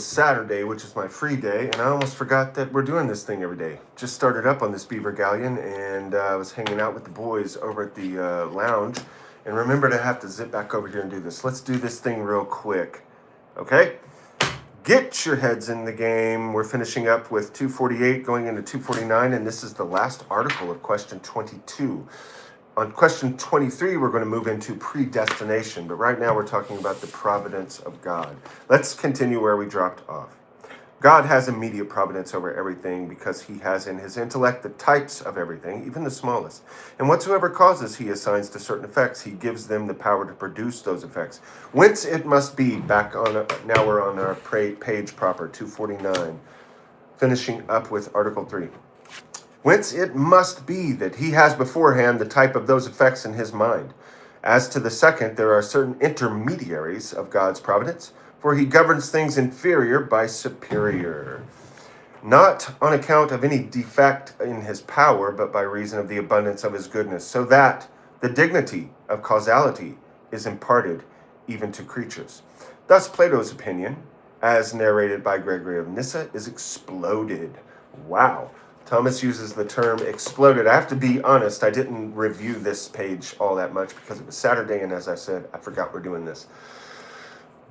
Saturday, which is my free day, and I almost forgot that we're doing this thing every day. Just started up on this Beaver Galleon, and I was hanging out with the boys over at the lounge, and remembered I have to zip back over here and do this. Let's do this thing real quick, okay? Get your heads in the game. We're finishing up with 248, going into 249, and this is the last article of question 22. On question 23, we're going to move into predestination, but right now we're talking about the providence of God. Let's continue where we dropped off. God has immediate providence over everything because he has in his intellect the types of everything, even the smallest. And whatsoever causes he assigns to certain effects, he gives them the power to produce those effects. Whence it must be, now we're on our page proper, 249, finishing up with Article 3. Whence it must be that he has beforehand the type of those effects in his mind. As to the second, there are certain intermediaries of God's providence, for he governs things inferior by superior, not on account of any defect in his power, but by reason of the abundance of his goodness, so that the dignity of causality is imparted even to creatures. Thus Plato's opinion, as narrated by Gregory of Nyssa, is exploded. Wow. Thomas uses the term exploded. I have to be honest, I didn't review this page all that much because it was Saturday, and as I said, I forgot we're doing this.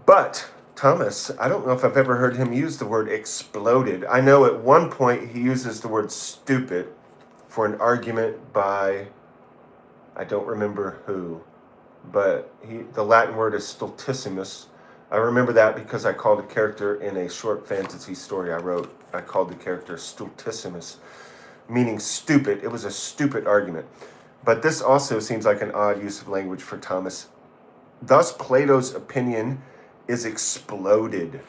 But Thomas, I don't know if I've ever heard him use the word exploded. I know at one point he uses the word stupid for an argument by, I don't remember who, but the Latin word is stultissimus. I remember that because I called a character in a short fantasy story I wrote. I called the character Stultissimus, meaning stupid. It was a stupid argument. But this also seems like an odd use of language for Thomas. Thus, Plato's opinion is exploded.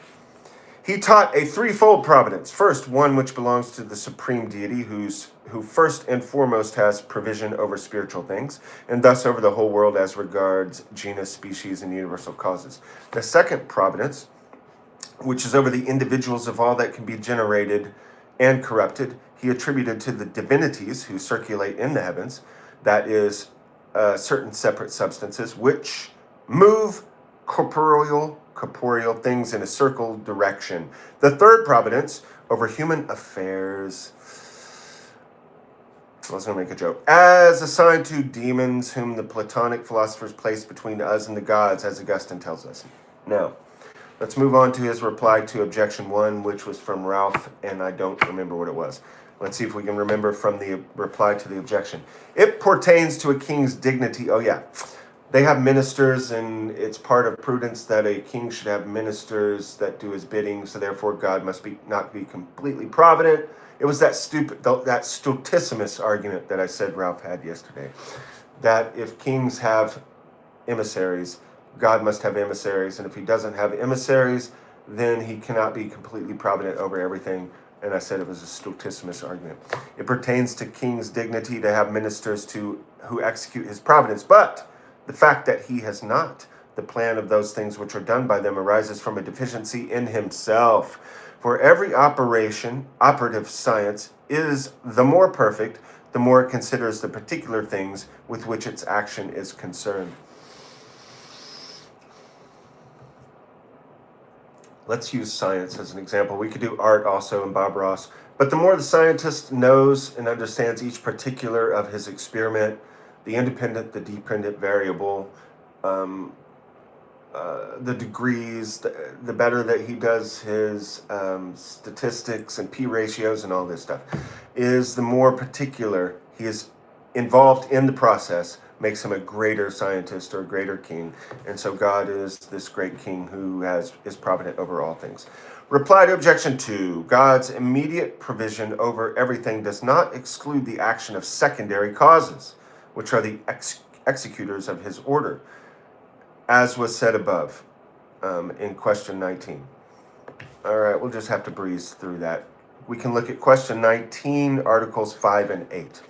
He taught a threefold providence. First, one which belongs to the supreme deity, who first and foremost has provision over spiritual things, and thus over the whole world as regards genus, species, and universal causes. The second providence, which is over the individuals of all that can be generated and corrupted, he attributed to the divinities who circulate in the heavens, that is, certain separate substances, which move corporeal things in a circle direction. The third providence over human affairs, I was going to make a joke, as assigned to demons whom the Platonic philosophers place between us and the gods, as Augustine tells us. Now, let's move on to his reply to objection 1, which was from Ralph, and I don't remember what it was. Let's see if we can remember from the reply to the objection. It pertains to a king's dignity. Oh, yeah. They have ministers, and it's part of prudence that a king should have ministers that do his bidding, so therefore God must not be completely provident. It was that stultissimus argument that I said Ralph had yesterday, that if kings have emissaries, God must have emissaries, and if he doesn't have emissaries, then he cannot be completely provident over everything. And I said it was a stultissimus argument. It pertains to king's dignity to have ministers who execute his providence, but the fact that he has not the plan of those things which are done by them arises from a deficiency in himself. For every operative science is the more perfect, the more it considers the particular things with which its action is concerned. Let's use science as an example. We could do art also in Bob Ross. But the more the scientist knows and understands each particular of his experiment, the independent, the dependent variable, the degrees, the better that he does his statistics and p ratios and all this stuff, is the more particular he is involved in the process, makes him a greater scientist or a greater king. And so God is this great king who is provident over all things. Reply to objection 2. God's immediate provision over everything does not exclude the action of secondary causes, which are the executors of his order, as was said above in question 19. All right, we'll just have to breeze through that. We can look at question 19, articles 5 and 8.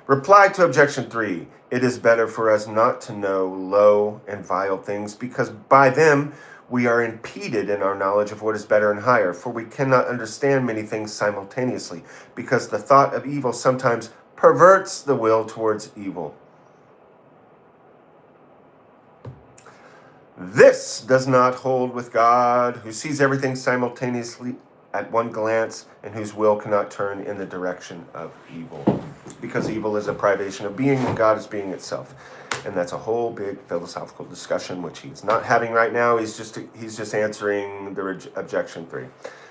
Reply to objection 3. It is better for us not to know low and vile things, because by them we are impeded in our knowledge of what is better and higher, for we cannot understand many things simultaneously, because the thought of evil sometimes perverts the will towards evil. This does not hold with God, who sees everything simultaneously at one glance, and whose will cannot turn in the direction of evil. Because evil is a privation of being, and God is being itself. And that's a whole big philosophical discussion, which he's not having right now. He's just answering the objection 3.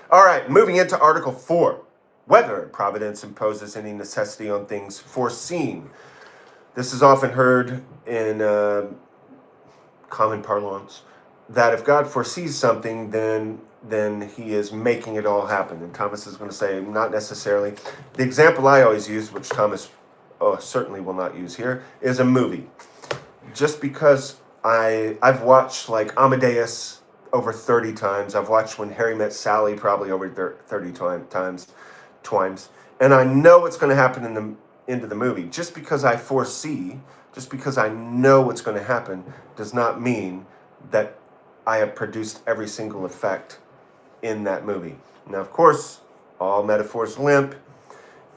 All right, moving into Article 4. Whether providence imposes any necessity on things foreseen. This is often heard in common parlance, that if God foresees something, then he is making it all happen. And Thomas is going to say, not necessarily. The example I always use, which Thomas certainly will not use here, is a movie. Just because I've watched like Amadeus over 30 times, I've watched When Harry Met Sally probably over 30 times, and I know what's going to happen into the movie. Just because I foresee, just because I know what's going to happen, does not mean that I have produced every single effect in that movie. Now, of course, all metaphors limp,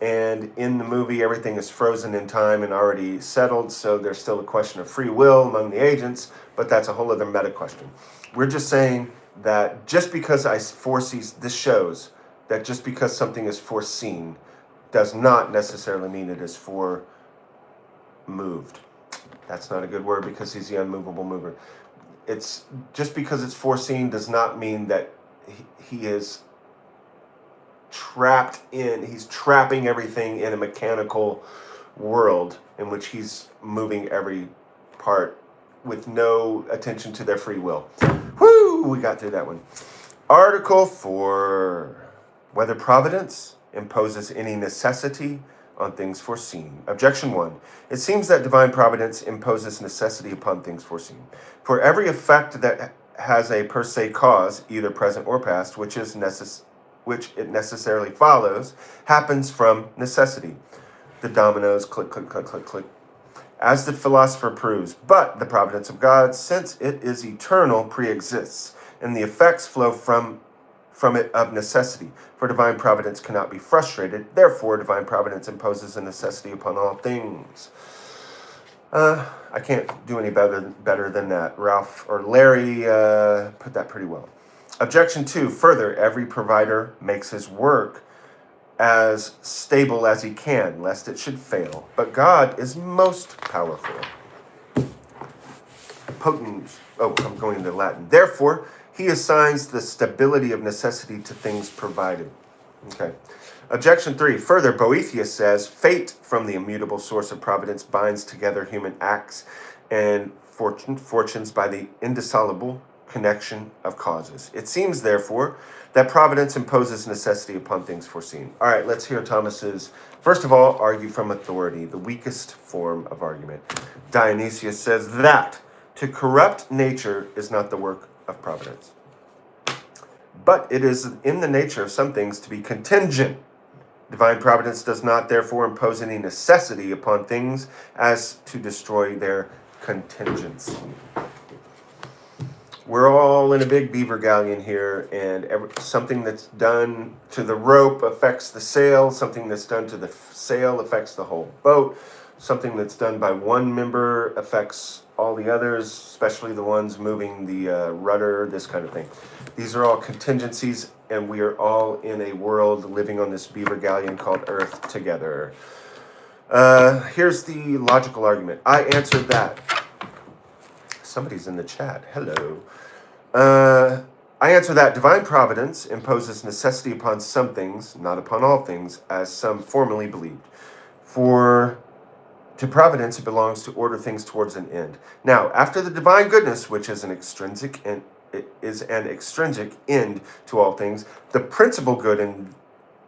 and in the movie, everything is frozen in time and already settled, so there's still a question of free will among the agents, but that's a whole other meta question. We're just saying that just because I foresee, this shows that just because something is foreseen does not necessarily mean it is foremoved. That's not a good word because he's the unmovable mover. It's just because it's foreseen does not mean that he is trapped in, he's trapping everything in a mechanical world in which he's moving every part with no attention to their free will. Woo! We got through that one. Article 4. Whether providence imposes any necessity on things foreseen. Objection 1. It seems that divine providence imposes necessity upon things foreseen. For every effect that has a per se cause, either present or past, which it necessarily follows, happens from necessity. The dominoes click, click, click, click, click. As the philosopher proves, but the providence of God, since it is eternal, pre-exists, and the effects flow from it of necessity. For divine providence cannot be frustrated. Therefore, divine providence imposes a necessity upon all things. I can't do any better than that. Ralph or Larry put that pretty well. Objection 2. Further, every provider makes his work as stable as he can, lest it should fail. But God is most powerful. Potent. Oh, I'm going into Latin. Therefore, he assigns the stability of necessity to things provided. Okay. Objection 3. Further, Boethius says, fate from the immutable source of providence binds together human acts and fortunes by the indissoluble connection of causes. It seems, therefore, that providence imposes necessity upon things foreseen. All right, let's hear Thomas's, first of all, argue from authority, the weakest form of argument. Dionysius says that to corrupt nature is not the work of providence, but it is in the nature of some things to be contingent. Divine providence does not, therefore, impose any necessity upon things as to destroy their contingency. We're all in a big beaver galleon here, and something that's done to the rope affects the sail. Something that's done to the sail affects the whole boat. Something that's done by one member affects all the others, especially the ones moving the rudder, this kind of thing. These are all contingencies, and we are all in a world living on this beaver galleon called Earth together. Here's the logical argument. I answered that. Somebody's in the chat. Hello. I answer that divine providence imposes necessity upon some things, not upon all things, as some formerly believed. For to providence it belongs to order things towards an end. Now, after the divine goodness, which is an extrinsic end to all things, the principal good in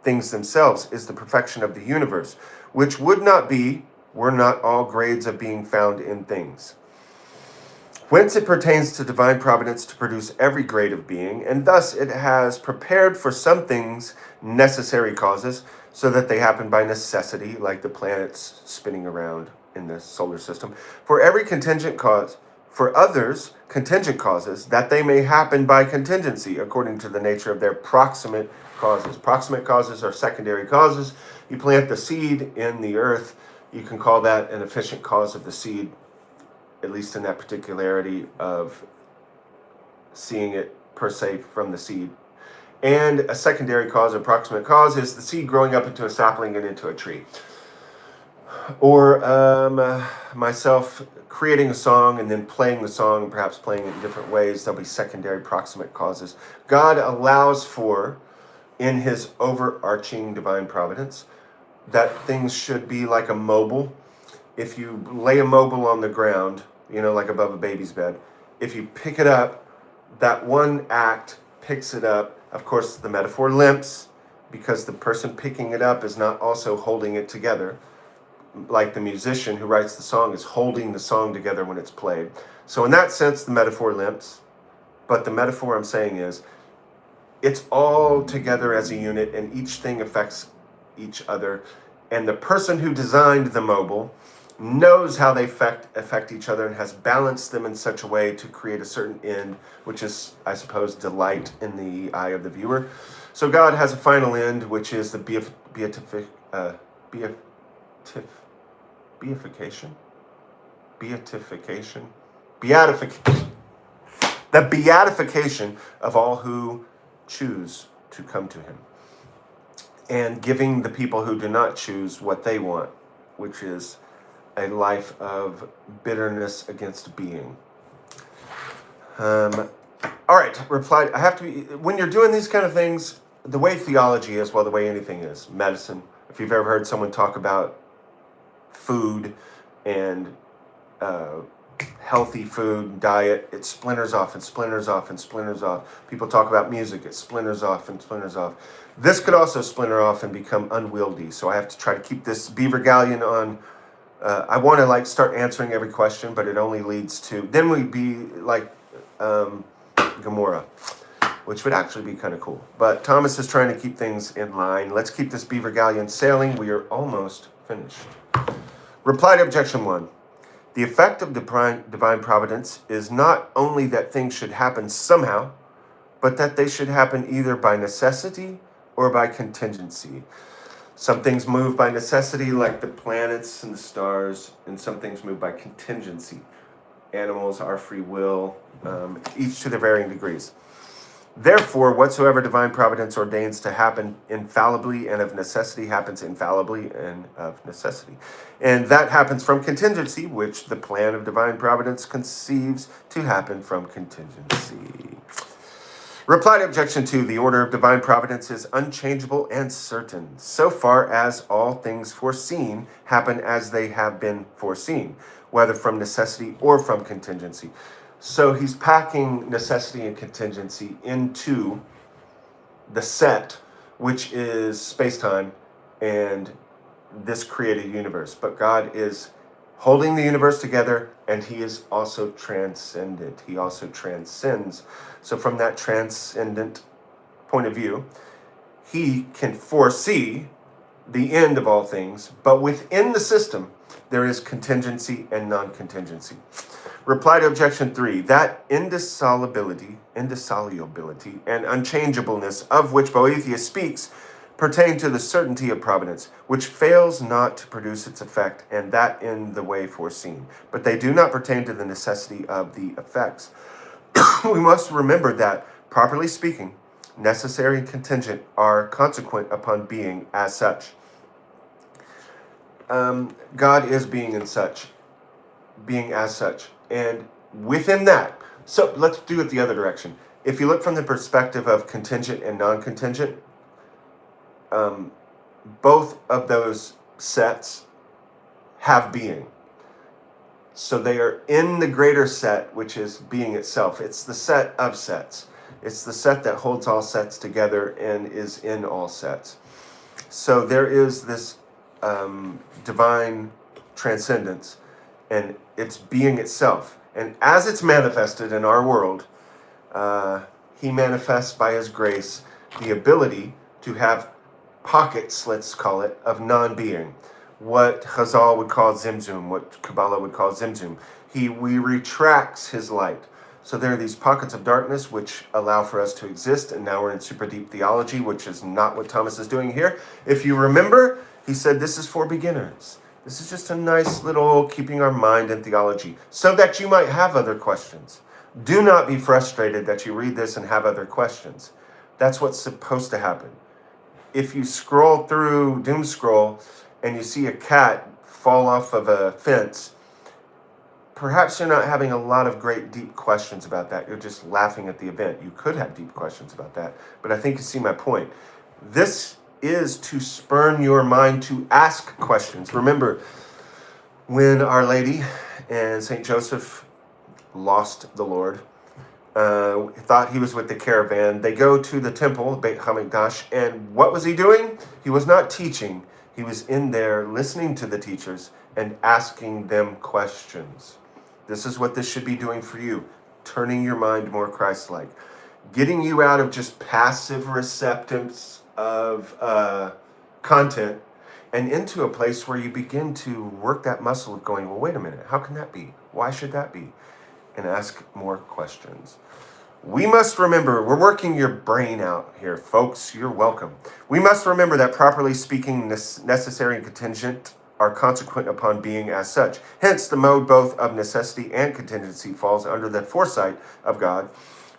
things themselves is the perfection of the universe, which would not be were not all grades of being found in things. Whence it pertains to divine providence to produce every grade of being, and thus it has prepared for some things necessary causes, so that they happen by necessity, like the planets spinning around in the solar system. For every contingent cause, for others, contingent causes, that they may happen by contingency, according to the nature of their proximate causes. Proximate causes are secondary causes. You plant the seed in the earth, you can call that an efficient cause of the seed, at least in that particularity of seeing it per se from the seed. And a secondary cause, or proximate cause, is the seed growing up into a sapling and into a tree. Or myself creating a song and then playing the song and perhaps playing it in different ways. There'll be secondary proximate causes. God allows for, in his overarching divine providence, that things should be like a mobile. If you lay a mobile on the ground, like above a baby's bed, if you pick it up, that one act picks it up. Of course, the metaphor limps because the person picking it up is not also holding it together. Like the musician who writes the song is holding the song together when it's played. So in that sense, the metaphor limps. But the metaphor I'm saying is, it's all together as a unit, and each thing affects each other. And the person who designed the mobile knows how they affect each other and has balanced them in such a way to create a certain end, which is, I suppose, delight in the eye of the viewer. So God has a final end, which is the beatification. The beatification of all who choose to come to him, and giving the people who do not choose what they want, which is a life of bitterness against being. All right, replied. I have to be, when you're doing these kind of things, the way theology is, well, the way anything is, medicine. If you've ever heard someone talk about food and healthy food, diet, it splinters off and splinters off and splinters off. People talk about music, it splinters off and splinters off. This could also splinter off and become unwieldy. So I have to try to keep this Beaver Galleon on. I want to start answering every question, but it only leads to, then we'd be like Gomorrah, which would actually be kind of cool. But Thomas is trying to keep things in line. Let's keep this Beaver Galleon sailing. We are almost finished. Reply to objection 1. The effect of divine providence is not only that things should happen somehow, but that they should happen either by necessity or by contingency. Some things move by necessity, like the planets and the stars, and some things move by contingency. Animals, our free will, each to their varying degrees. Therefore, whatsoever divine providence ordains to happen infallibly and of necessity happens infallibly and of necessity. And that happens from contingency, which the plan of divine providence conceives to happen from contingency. Reply to objection 2. The order of divine providence is unchangeable and certain, so far as all things foreseen happen as they have been foreseen, whether from necessity or from contingency. So he's packing necessity and contingency into the set, which is space-time and this created universe. But God is holding the universe together, and he is also transcendent. He also transcends. So from that transcendent point of view, he can foresee the end of all things, but within the system, there is contingency and non-contingency. Reply to objection 3, that indissolubility, and unchangeableness of which Boethius speaks pertain to the certainty of providence, which fails not to produce its effect, and that in the way foreseen. But they do not pertain to the necessity of the effects. We must remember that, properly speaking, necessary and contingent are consequent upon being as such. God is being as such. And within that, so let's do it the other direction. If you look from the perspective of contingent and non-contingent, both of those sets have being. So they are in the greater set, which is being itself. It's the set of sets. It's the set that holds all sets together and is in all sets. So there is this divine transcendence, and it's being itself. And as it's manifested in our world, he manifests by his grace the ability to have pockets, let's call it, of non-being. What Chazal would call Zimzum, what Kabbalah would call Zimzum. He retracts his light. So there are these pockets of darkness which allow for us to exist, and now we're in super deep theology, which is not what Thomas is doing here. If you remember, he said this is for beginners. This is just a nice little keeping our mind in theology, so that you might have other questions. Do not be frustrated that you read this and have other questions. That's what's supposed to happen. If you scroll through doom scroll and you see a cat fall off of a fence, perhaps you're not having a lot of great deep questions about that. You're just laughing at the event. You could have deep questions about that, but I think you see my point. This is to spurn your mind to ask questions. Remember, when Our Lady and St. Joseph lost the Lord, thought he was with the caravan, they go to the temple, Beit HaMikdash, and what was he doing? He was not teaching. He was in there listening to the teachers and asking them questions. This is what this should be doing for you, turning your mind more Christ-like, getting you out of just passive receptance of content and into a place where you begin to work that muscle of going, well, wait a minute, how can that be? Why should that be? And ask more questions. We must remember, we're working your brain out here, folks. You're welcome. We must remember that properly speaking, necessary and contingent are consequent upon being as such. Hence, the mode both of necessity and contingency falls under the foresight of God,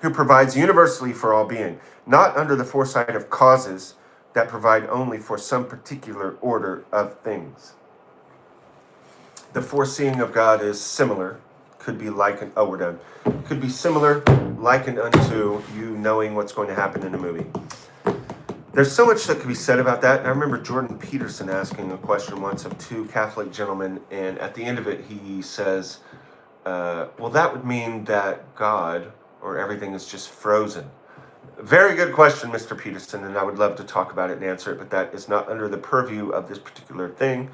who provides universally for all being, not under the foresight of causes that provide only for some particular order of things. The foreseeing of God is similar, could be likened, oh, we're done. Could be similar, likened unto you knowing what's going to happen in a movie. There's so much that could be said about that. I remember Jordan Peterson asking a question once of two Catholic gentlemen, and at the end of it, he says, well, that would mean that God or everything is just frozen. Very good question, Mr. Peterson, and I would love to talk about it and answer it, but that is not under the purview of this particular thing,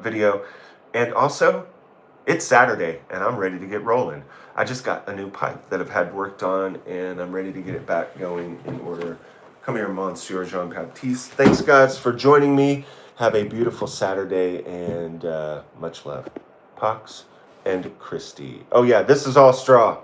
video. And also, it's Saturday, and I'm ready to get rolling. I just got a new pipe that I've had worked on, and I'm ready to get it back going in order. Come here, Monsieur Jean-Baptiste. Thanks, guys, for joining me. Have a beautiful Saturday, and much love. Pax and Christy. Oh, yeah, this is all straw.